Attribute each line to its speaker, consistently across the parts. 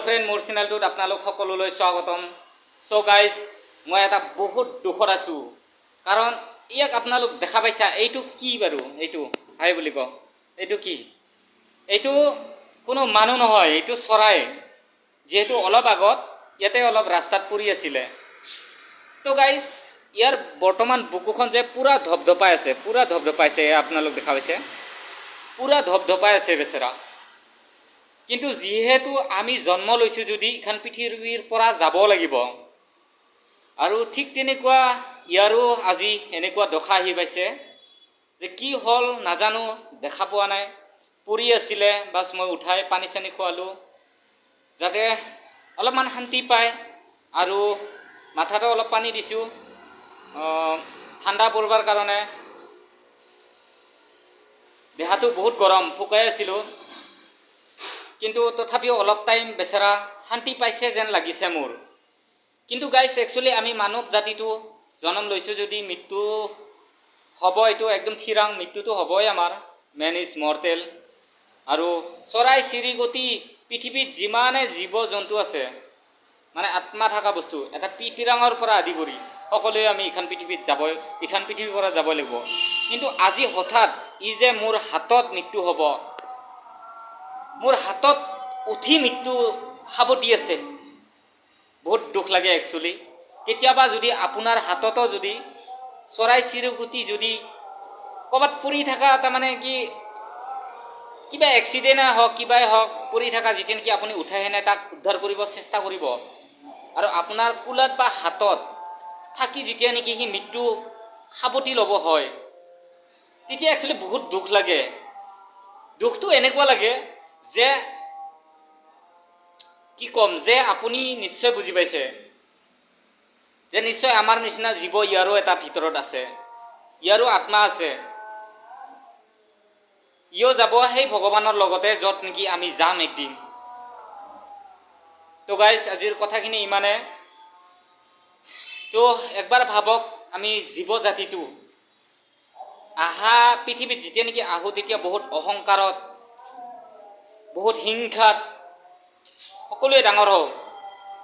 Speaker 1: Friend মোৰ চেনেলটোত আপোনালোক সকলোলৈ স্বাগতম। চ' গাইজ মই এটা বহুত দুখত আছোঁ, কাৰণ ইয়াক আপোনালোক দেখা পাইছা। এইটো কি বাৰু? এইটো হাই বুলি কওঁ, এইটো কি? এইটো কোনো মানুহ নহয়, এইটো চৰাই। যিহেতু অলপ আগত ইয়াতে অলপ ৰাস্তাত পৰি আছিলে। তো গাইজ ইয়াৰ বৰ্তমান বুকুখন যে পূৰা ধপধপাই আছে, পূৰা ধপধপাইছে। আপোনালোক দেখা পাইছে, পূৰা ধপধপাই আছে বেচেৰা। কিন্তু যিহেতু আমি জন্ম লৈছোঁ যদি এইখন পৃথিৱীৰ পৰা যাব লাগিব, আৰু ঠিক তেনেকুৱা ইয়াৰো আজি এনেকুৱা দশা আহি পাইছে যে কি হ'ল নাজানো, দেখা পোৱা নাই। পৰি আছিলে, বাছ মই উঠাই পানী চানী খোৱালোঁ যাতে অলপমান শান্তি পায়, আৰু মাথাটো অলপ পানী দিছোঁ ঠাণ্ডা পৰিবৰ কাৰণে। দেহাটো বহুত গৰম, শুকাই আছিলোঁ, কিন্তু তথাপিও অলপ টাইম বেচেৰা শান্তি পাইছে যেন লাগিছে মোৰ। কিন্তু গাইজ একচুৱেলি আমি মানৱ জাতিটো জন্ম লৈছোঁ যদি মৃত্যু হ'ব, এইটো একদম থিৰাং। মৃত্যুটো হ'বই আমাৰ, মেন ইজ মৰ্টেল। আৰু চৰাই চিৰিকটি পৃথিৱীত যিমানে জীৱ জন্তু আছে, মানে আত্মা থকা বস্তু, এটা পিৰাঙৰ পৰা আদি কৰি সকলোৱে আমি এইখন পৃথিৱীৰ পৰা যাব লাগিব। কিন্তু আজি হঠাৎ ই যে মোৰ হাতত মৃত্যু হ'ব, মোৰ হাতত উঠি মৃত্যু সাবটি আছে, বহুত দুখ লাগে একচুৱেলি। কেতিয়াবা যদি আপোনাৰ হাততো যদি চৰাই চিৰিকটি যদি ক'ৰবাত পৰি থকা, তাৰমানে কি কিবা এক্সিডেণ্টেই হওক, কিবাই হওক, পৰি থকা যেতিয়া নেকি আপুনি উঠাই সেনে তাক উদ্ধাৰ কৰিব চেষ্টা কৰিব, আৰু আপোনাৰ কোলাত বা হাতত থাকি যেতিয়া নেকি সি মৃত্যু সাবটি ল'ব হয়, তেতিয়া একচুৱেলি বহুত দুখ লাগে। দুখটো এনেকুৱা লাগে যে কি ক'ম, যে আপুনি নিশ্চয় বুজি পাইছে যে নিশ্চয় আমাৰ নিচিনা জীৱ ইয়াৰো এটা ভিতৰত আছে, ইয়াৰো আত্মা আছে। ইও যাব সেই ভগৱানৰ লগতে, য'ত নেকি আমি যাম একদিন। তো গাইজ আজিৰ কথাখিনি ইমানে। তো একবাৰ ভাবক, আমি জীৱ জাতিটো পৃথিৱীত যেতিয়া নেকি আহোঁ, তেতিয়া বহুত অহংকাৰত, বহুত হিংসাত সকলোৱে ডাঙৰ হওঁ।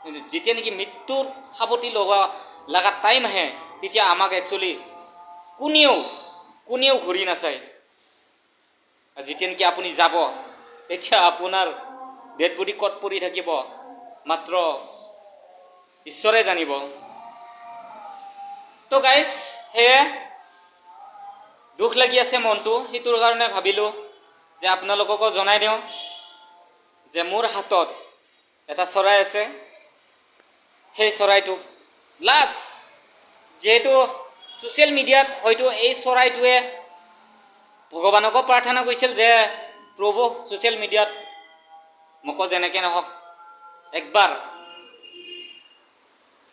Speaker 1: কিন্তু যেতিয়া নেকি মৃত্যুৰ সাবটি লগা টাইম আহে, তেতিয়া আমাক একচুৱেলি কোনেও ঘূৰি নাচায়। যেতিয়া নেকি আপুনি যাব, তেতিয়া আপোনাৰ ডেড বডি ক'ত পৰি থাকিব মাত্ৰ ঈশ্বৰে জানিব। তো গাইজ সেয়ে দুখ লাগি আছে মনটো, সেইটোৰ কাৰণে ভাবিলোঁ যে আপোনালোককো জনাই দিওঁ যে মোৰ হাতত এটা চৰাই আছে। সেই চৰাইটোক লাষ্ট, যিহেতু ছ'চিয়েল মিডিয়াত হয়তো এই চৰাইটোৱে ভগৱানকো প্ৰাৰ্থনা কৰিছিল যে প্ৰভু ছ'চিয়েল মিডিয়াত মোকো যেনেকৈ নহওক একবাৰ,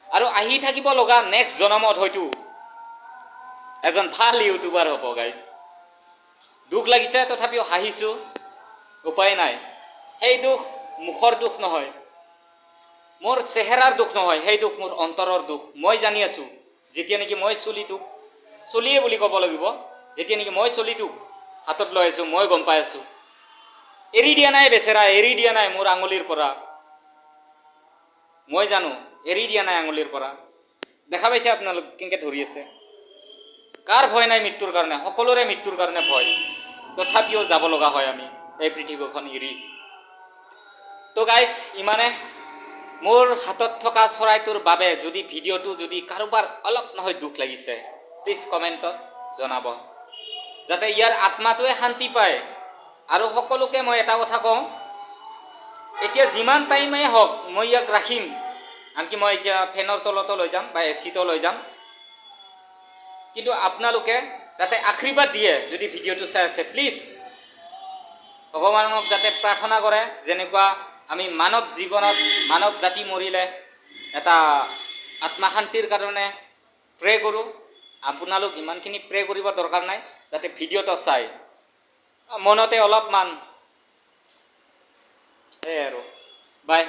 Speaker 1: আৰু আহি থাকিব লগা নেক্সট জনমত হয়তো এজন ভাল ইউটিউবাৰ হ'ব। গাইজ দুখ লাগিছে, তথাপিও হাঁহিছোঁ, উপায় নাই। সেই দুখ মুখৰ দুখ নহয়, মোৰ চেহেৰাৰ দুখ নহয়, সেই দুখ মোৰ অন্তৰৰ দুখ। মই জানি আছোঁ যেতিয়া নেকি মই চলিয়ে বুলি ক'ব লাগিব, যেতিয়া নেকি মই চলিটোক হাতত লৈ আছোঁ, মই গম পাই আছোঁ এৰি দিয়া নাই বেচেৰা, এৰি দিয়া নাই মোৰ আঙুলিৰ পৰা। মই জানো এৰি দিয়া নাই আঙুলিৰ পৰা। দেখা পাইছে আপোনালোক কেনেকৈ ধৰি আছে। কাৰ ভয় নাই মৃত্যুৰ কাৰণে? সকলোৰে মৃত্যুৰ কাৰণে ভয়, তথাপিও যাব লগা হয় আমি এই পৃথিৱীখন এৰি। তো গাইজ ইমানে। মোৰ হাতত থকা চৰাইটোৰ বাবে যদি ভিডিঅ'টো যদি কাৰোবাৰ অলপ নহয় দুখ লাগিছে, প্লিজ কমেণ্টত জনাব, যাতে ইয়াৰ আত্মাটোৱে শান্তি পায়। আৰু সকলোকে মই এটা কথা কওঁ, এতিয়া যিমান টাইমেই হওক মই ইয়াক ৰাখিম। আনকি মই এতিয়া ফেনৰ তলতো লৈ যাম বা এচিতো লৈ যাম, কিন্তু আপোনালোকে যাতে আশীৰ্বাদ দিয়ে। যদি ভিডিঅ'টো চাই আছে, প্লিজ ভগৱানক যাতে প্ৰাৰ্থনা কৰে, যেনেকুৱা আমি মানৱ জীৱনত, মানৱ জাতি মৰিলে এটা আত্মা শান্তিৰ কাৰণে প্ৰে কৰোঁ। আপোনালোক ইমানখিনি প্ৰে কৰিব দৰকাৰ নাই, যাতে ভিডিঅ'টো চাই মনতে অলপমান, এই আৰু বাই।